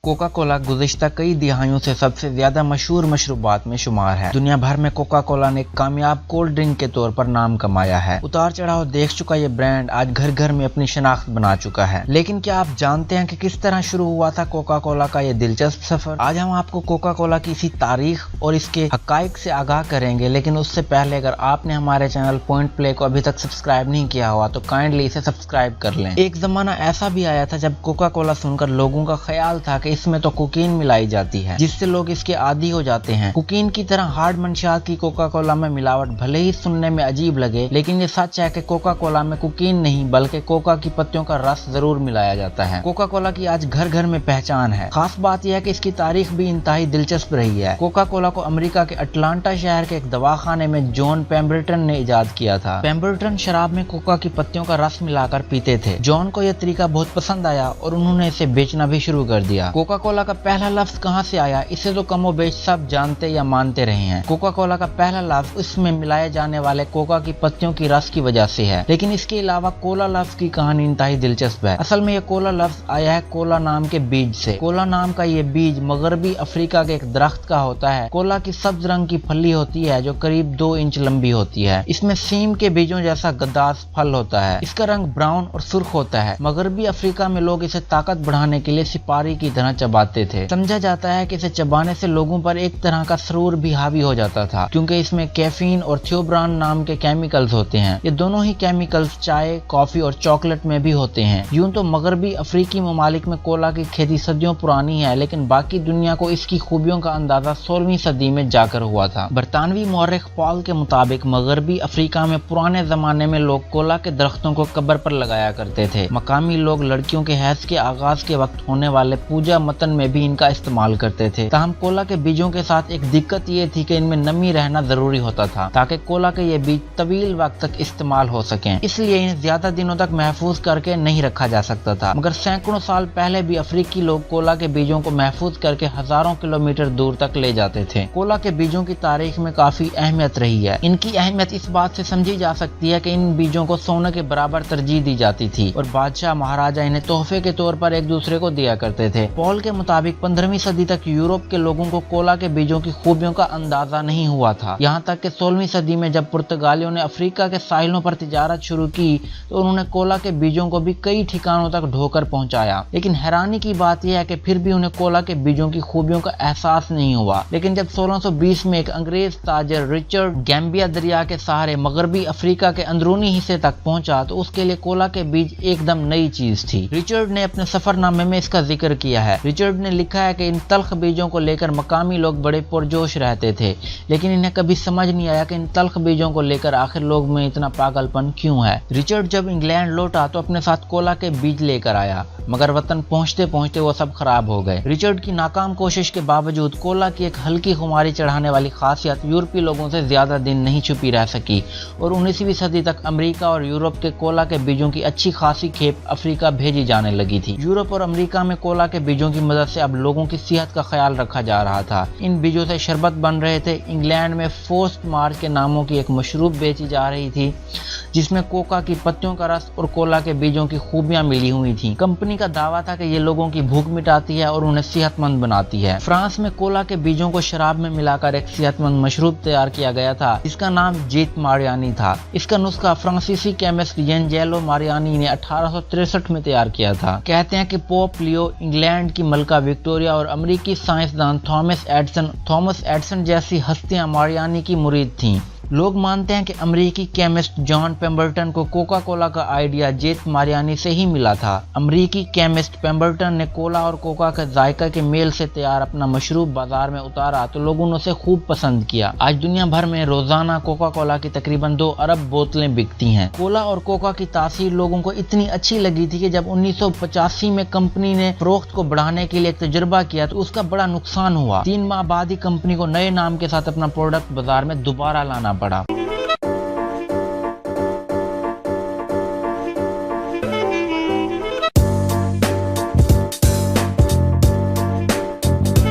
Coca Cola गुज़िश्ता कई दिहाइयों से सबसे ज्यादा मशहूर मशरूबात में शुमार है। दुनिया भर में कोका कोला ने कामयाब कोल्ड ड्रिंक के तौर पर नाम कमाया है। उतार चढ़ाव देख चुका ये ब्रांड आज घर घर में अपनी शनाख्त बना चुका है। लेकिन क्या आप जानते हैं कि किस तरह शुरू हुआ था कोका कोला का ये दिलचस्प सफर? आज हम आपको कोका कोला की इसी तारीख और इसके हकाइक से आगाह करेंगे, लेकिन उससे पहले अगर आपने हमारे चैनल पॉइंट प्ले को अभी तक सब्सक्राइब नहीं किया हुआ तो काइंडली इसे सब्सक्राइब कर लें। एक जमाना ऐसा भी आया था जब कोका कोला सुनकर लोगों का ख्याल था कि इसमें तो कोकीन मिलाई जाती है, जिससे लोग इसके आदी हो जाते हैं। कोकीन की तरह हार्ड मंशियात की कोका कोला में मिलावट भले ही सुनने में अजीब लगे, लेकिन ये सच है कि कोका कोला में कोकीन नहीं बल्कि कोका की पत्तियों का रस जरूर मिलाया जाता है। कोका कोला की आज घर घर में पहचान है। खास बात यह है कि इसकी तारीख भी इंतहाई दिलचस्प रही है। कोका कोला को अमेरिका के अटलांटा शहर के एक दवाखाने में जॉन पेम्बरटन ने इजाद किया था। पेम्बरटन शराब में कोका की पत्तियों का रस मिलाकर पीते थे। जॉन को यह तरीका बहुत पसंद आया और उन्होंने इसे बेचना भी शुरू कर दिया। कोका कोला का पहला लफ्ज कहां से आया, इसे तो कमो बेश सब जानते या मानते रहे हैं। कोका कोला का पहला लफ्ज इसमें मिलाए जाने वाले कोका की पत्तियों की रस की वजह से है, लेकिन इसके अलावा कोला लफ्ज की कहानी इंतहाई दिलचस्प है। असल में यह कोला लफ्ज आया है कोला नाम के बीज से। कोला नाम का ये बीज मगरबी अफ्रीका के एक दरख्त का होता है। कोला की सब्ज रंग की फली होती है जो करीब 2 इंच लंबी होती है। इसमें सीम के बीजों जैसा गद्दास फल होता है। इसका रंग ब्राउन और सुर्ख होता है। मगरबी अफ्रीका में लोग इसे ताकत बढ़ाने के लिए सिपारी की तरह चबाते थे। समझा जाता है कि इसे चबाने से लोगों पर एक तरह का सरूर भी हावी हो जाता था, क्योंकि इसमें कैफीन और थियोब्रान नाम के केमिकल्स होते हैं। ये दोनों ही केमिकल्स चाय, कॉफी और चॉकलेट में भी होते हैं। यूं तो मगरबी अफ्रीकी ममालिक में कोला की खेती सदियों पुरानी है, लेकिन बाकी दुनिया को इसकी खूबियों का अंदाजा 16वीं सदी में जाकर हुआ था। बरतानवी मौरख पॉल के मुताबिक मगरबी अफ्रीका में पुराने जमाने में लोग कोला के दरख्तों को कब्र पर लगाया करते थे। मकामी लोग लड़कियों के हैज के आगाज के वक्त होने वाले पूजा मतन में भी इनका इस्तेमाल करते थे। ताहम कोला के बीजों के साथ एक दिक्कत ये थी कि इनमें नमी रहना जरूरी होता था ताकि कोला के ये बीज तवील वक्त तक इस्तेमाल हो सकें, इसलिए इन्हें ज्यादा दिनों तक महफूज करके नहीं रखा जा सकता था। मगर सैकड़ों साल पहले भी अफ्रीकी लोग कोला के बीजों को महफूज करके हजारों किलोमीटर दूर तक ले जाते थे। कोला के बीजों की तारीख में काफी अहमियत रही है। इनकी अहमियत इस बात से समझी जा सकती है कि इन बीजों को सोने के बराबर तरजीह दी जाती थी और बादशाह महाराजा इन्हें तोहफे के तौर पर एक दूसरे को दिया करते थे। पॉल के मुताबिक 15वीं सदी तक यूरोप के लोगों को कोला के बीजों की खूबियों का अंदाजा नहीं हुआ था। यहाँ तक कि 16वीं सदी में जब पुर्तगालियों ने अफ्रीका के साहिलों पर तिजारत शुरू की तो उन्होंने कोला के बीजों को भी कई ठिकानों तक ढोकर पहुंचाया। लेकिन हैरानी की बात यह है कि फिर भी उन्हें कोला के बीजों की खूबियों का एहसास नहीं हुआ। लेकिन जब 1620 में एक अंग्रेज ताजर रिचर्ड गैम्बिया दरिया के सहारे मगरबी अफ्रीका के अंदरूनी हिस्से तक पहुंचा तो उसके लिए कोला के बीज एकदम नई चीज थी। रिचर्ड ने अपने सफरनामे में इसका जिक्र किया है। रिचर्ड ने लिखा है कि इन तल्ख बीजों को लेकर मकामी लोग बड़े पुरजोश रहते थे, लेकिन इन्हें कभी समझ नहीं आया कि इन तल्ख बीजों को लेकर आखिर लोग में इतना पागलपन क्यों है। रिचर्ड जब इंग्लैंड लौटा तो अपने साथ कोला के बीज लेकर आया, मगर वतन पहुंचते पहुंचते वो सब खराब हो गए। रिचर्ड की नाकाम कोशिश के बावजूद कोला की एक हल्की खुमारी चढ़ाने वाली खासियत यूरोपीय लोगों से ज्यादा दिन नहीं छुपी रह सकी और 19वीं सदी तक अमेरिका और यूरोप के कोला के बीजों की अच्छी खासी खेप अफ्रीका भेजी जाने लगी थी। यूरोप और अमेरिका में कोला के बीजों की मदद से अब लोगों की सेहत का ख्याल रखा जा रहा था। इन बीजों से शरबत बन रहे थे। इंग्लैंड में फोर्स्ट मार्च के नामों की एक मशरूब बेची जा रही थी जिसमें कोका की पत्तियों का रस और कोला के बीजों की खूबियां मिली हुई थी। कंपनी का दावा था कि ये लोगों की भूख मिटाती है और उन्हें सेहतमंद बनाती है। फ्रांस में कोला के बीजों को शराब में मिलाकर एक सेहतमंद मशरूब तैयार किया गया था जिसका नाम जीत मारियानी था। इसका नुस्खा फ्रांसीसी केमिस्ट एंजेलो मारियानी ने 1863 में तैयार किया था। कहते हैं कि पोप लियो, इंग्लैंड की मलका विक्टोरिया और अमेरिकी साइंसदान थॉमस एडिसन जैसी हस्तियां मारियानी की मुरीद थीं। लोग मानते हैं कि अमेरिकी केमिस्ट जॉन पेम्बरटन को कोका कोला का आइडिया जेट मारियानी से ही मिला था। अमेरिकी केमिस्ट पेम्बरटन ने कोला और कोका के जायका के मेल से तैयार अपना मशरूब बाजार में उतारा तो लोगों ने उसे खूब पसंद किया। आज दुनिया भर में रोजाना कोका कोला की तकरीबन 2 अरब बोतलें बिकती हैं। कोला और कोका की तासीर लोगों को इतनी अच्छी लगी थी कि जब 1985 में कंपनी ने फरोख्त को बढ़ाने के लिए एक तजुर्बा किया तो उसका बड़ा नुकसान हुआ। 3 माह बाद ही कंपनी को नए नाम के साथ अपना प्रोडक्ट बाजार में दोबारा लाना पड़ा।